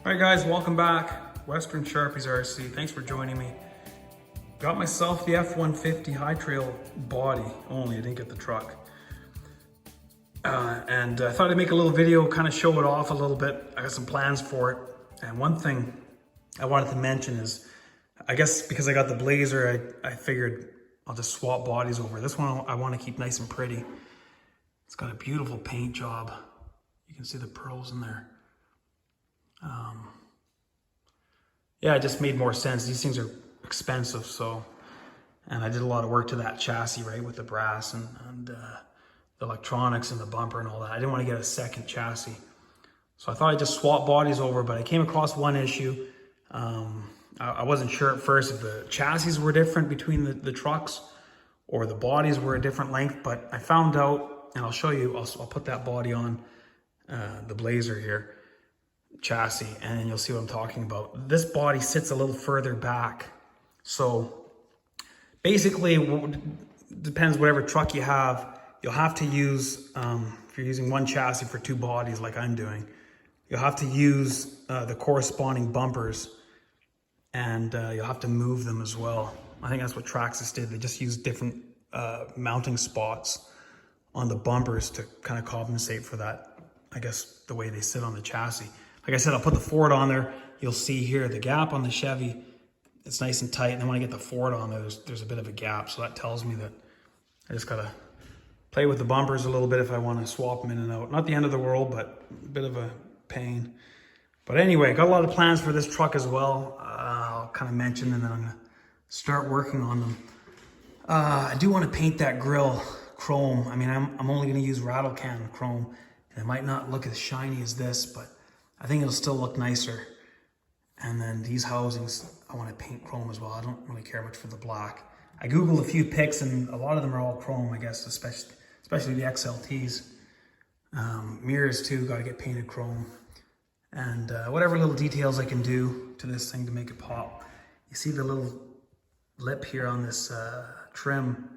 Alright guys, welcome back. Western Sharpies RC, thanks for joining me. Got myself the F150 High Trail body only, I didn't get the truck. And I thought I'd make a little video, kind of show it off a little bit. I got some plans for it. And one thing I wanted to mention is, I guess because I got the Blazer, I figured I'll just swap bodies over. This one I want to keep nice and pretty. It's got a beautiful paint job. You can see the pearls in there. Yeah, it just made more sense. These things are expensive, so, and I did a lot of work to that chassis, right, with the brass and the electronics and the bumper and all that. I didn't want to get a second chassis. So I thought I'd just swap bodies over, but I came across one issue. I wasn't sure at first if the chassis were different between the trucks or the bodies were a different length, but I found out, and I'll show you, I'll put that body on the Blazer here, chassis, and then you'll see what I'm talking about. This body sits a little further back. So basically, depends whatever truck you have, you'll have to use, if you're using one chassis for two bodies like I'm doing, you'll have to use the corresponding bumpers, and you'll have to move them as well. I think that's what Traxxas did. They just used different mounting spots on the bumpers to kind of compensate for that, I guess, the way they sit on the chassis. Like I said, I'll put the Ford on there. You'll see here the gap on the Chevy, it's nice and tight. And then when I get the Ford on there, there's a bit of a gap. So that tells me that I just gotta play with the bumpers a little bit if I want to swap them in and out. Not the end of the world, but a bit of a pain. But anyway, got a lot of plans for this truck as well. I'll kind of mention, and then I'm gonna start working on them. I do want to paint that grille chrome. I mean, I'm only gonna use rattle can chrome, and it might not look as shiny as this, but I think it'll still look nicer. And then these housings, I want to paint chrome as well. I don't really care much for the black. I Googled a few pics and a lot of them are all chrome, I guess, especially the XLTs. Mirrors too, got to get painted chrome. And whatever little details I can do to this thing to make it pop. You see the little lip here on this trim.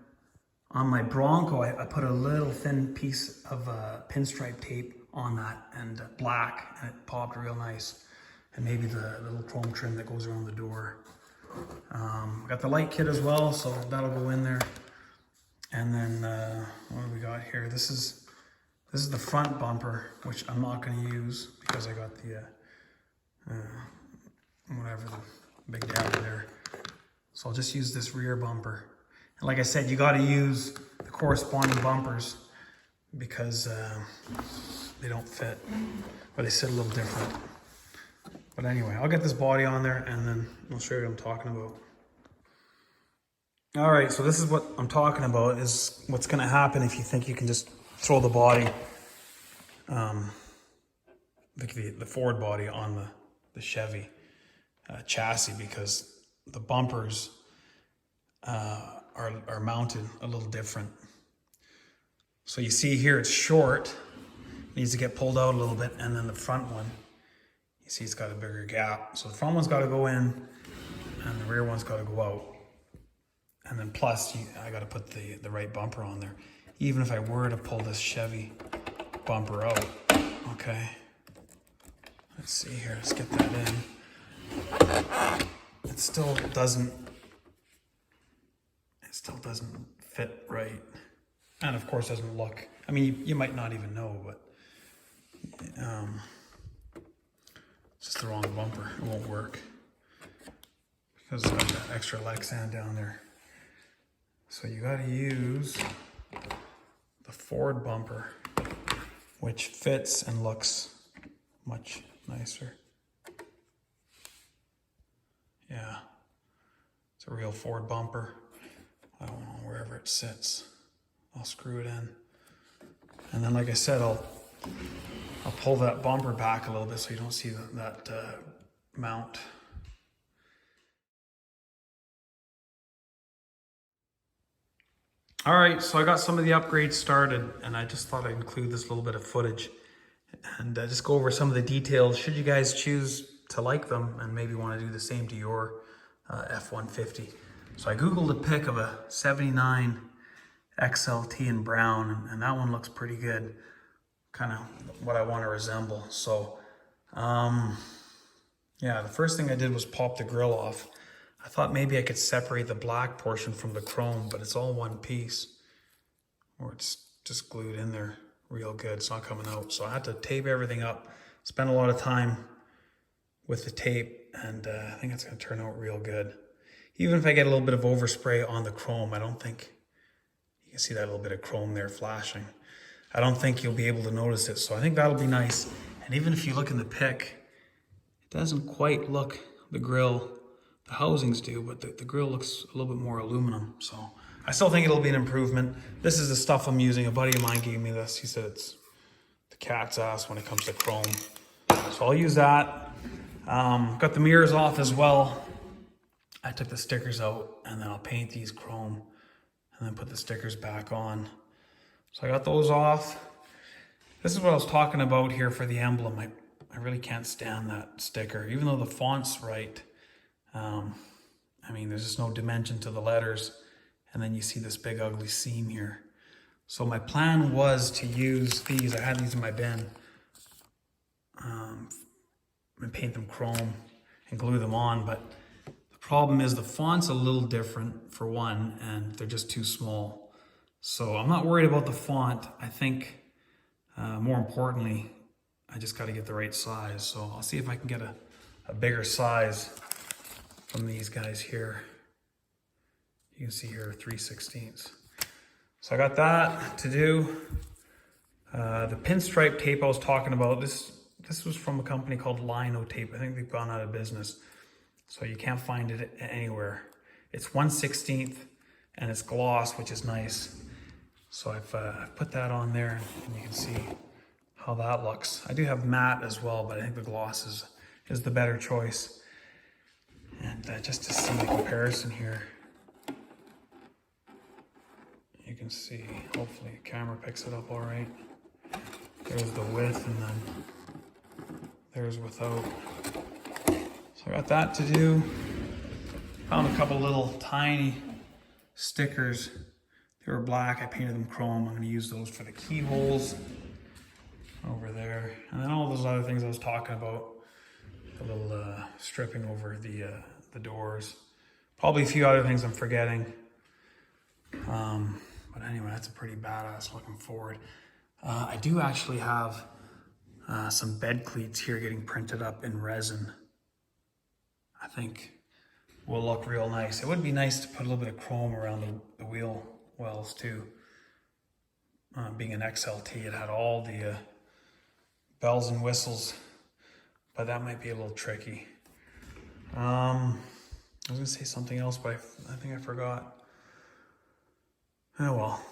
On my Bronco, I put a little thin piece of pinstripe tape on that, and black, and it popped real nice. And maybe the little chrome trim that goes around the door. Got the light kit as well, so that'll go in there. And then what do we got here? This is the front bumper, which I'm not going to use because I got the whatever, the big dabber there. So I'll just use this rear bumper. And like I said, you got to use the corresponding bumpers because they don't fit, or they sit a little different. But anyway, I'll get this body on there and then I'll show you what I'm talking about. All right, so this is what I'm talking about, is what's gonna happen if you think you can just throw the body, the Ford body on the Chevy chassis, because the bumpers are mounted a little different. So you see here it's short, needs to get pulled out a little bit, and then the front one, you see it's got a bigger gap. So the front one's got to go in and the rear one's got to go out. And then plus I got to put the right bumper on there. Even if I were to pull this Chevy bumper out, okay. Let's see here, let's get that in. It still doesn't fit right. And of course doesn't look, I mean, you might not even know, but it's just the wrong bumper. It won't work because it's got that extra Lexan down there. So you got to use the Ford bumper, which fits and looks much nicer. Yeah, it's a real Ford bumper. I don't know, wherever it sits, I'll screw it in. And then, like I said, I'll pull that bumper back a little bit so you don't see that mount. All right, so I got some of the upgrades started, and I just thought I'd include this little bit of footage and just go over some of the details should you guys choose to like them and maybe want to do the same to your F-150. So I Googled a pic of a 79 XLT in brown, and that one looks pretty good. Kind of what I want to resemble. So Yeah, the first thing I did was pop the grill off. I thought maybe I could separate the black portion from the chrome, but it's all one piece. Or it's just glued in there real good. It's not coming out. So I had to tape everything up. Spend a lot of time with the tape, and I think it's going to turn out real good. Even if I get a little bit of overspray on the chrome, I don't think, you can see that little bit of chrome there flashing. I don't think you'll be able to notice it. So I think that'll be nice. And even if you look in the pic, it doesn't quite look the grill. The housings do, but the grill looks a little bit more aluminum. So I still think it'll be an improvement. This is the stuff I'm using. A buddy of mine gave me this. He said it's the cat's ass when it comes to chrome. So I'll use that. Got the mirrors off as well. I took the stickers out, and then I'll paint these chrome and then put the stickers back on. So I got those off. This is what I was talking about here for the emblem. I really can't stand that sticker, even though the font's right. I mean, there's just no dimension to the letters. And then you see this big ugly seam here. So my plan was to use these. I had these in my bin. And paint them chrome and glue them on. But the problem is the font's a little different for one, and they're just too small. So I'm not worried about the font. I think more importantly, I just got to get the right size. So I'll see if I can get a bigger size from these guys here. You can see here 3/16. So I got that to do. The pinstripe tape I was talking about, this was from a company called Lino Tape. I think they've gone out of business. So you can't find it anywhere. It's 1/16 and it's gloss, which is nice. So I've put that on there, and you can see how that looks. I do have matte as well, but I think the gloss is the better choice. And just to see the comparison here, you can see, hopefully the camera picks it up all right. There's the with, and then there's without. So I got that to do. Found a couple little tiny stickers. They were black, I painted them chrome. I'm gonna use those for the keyholes over there. And then all those other things I was talking about. A little stripping over the doors. Probably a few other things I'm forgetting. But anyway, that's a pretty badass looking Ford. I do actually have some bed cleats here getting printed up in resin. I think will look real nice. It would be nice to put a little bit of chrome around the wheel wells too. Being an XLT, it had all the bells and whistles, but that might be a little tricky. I was gonna say something else, but I think I forgot. Oh well.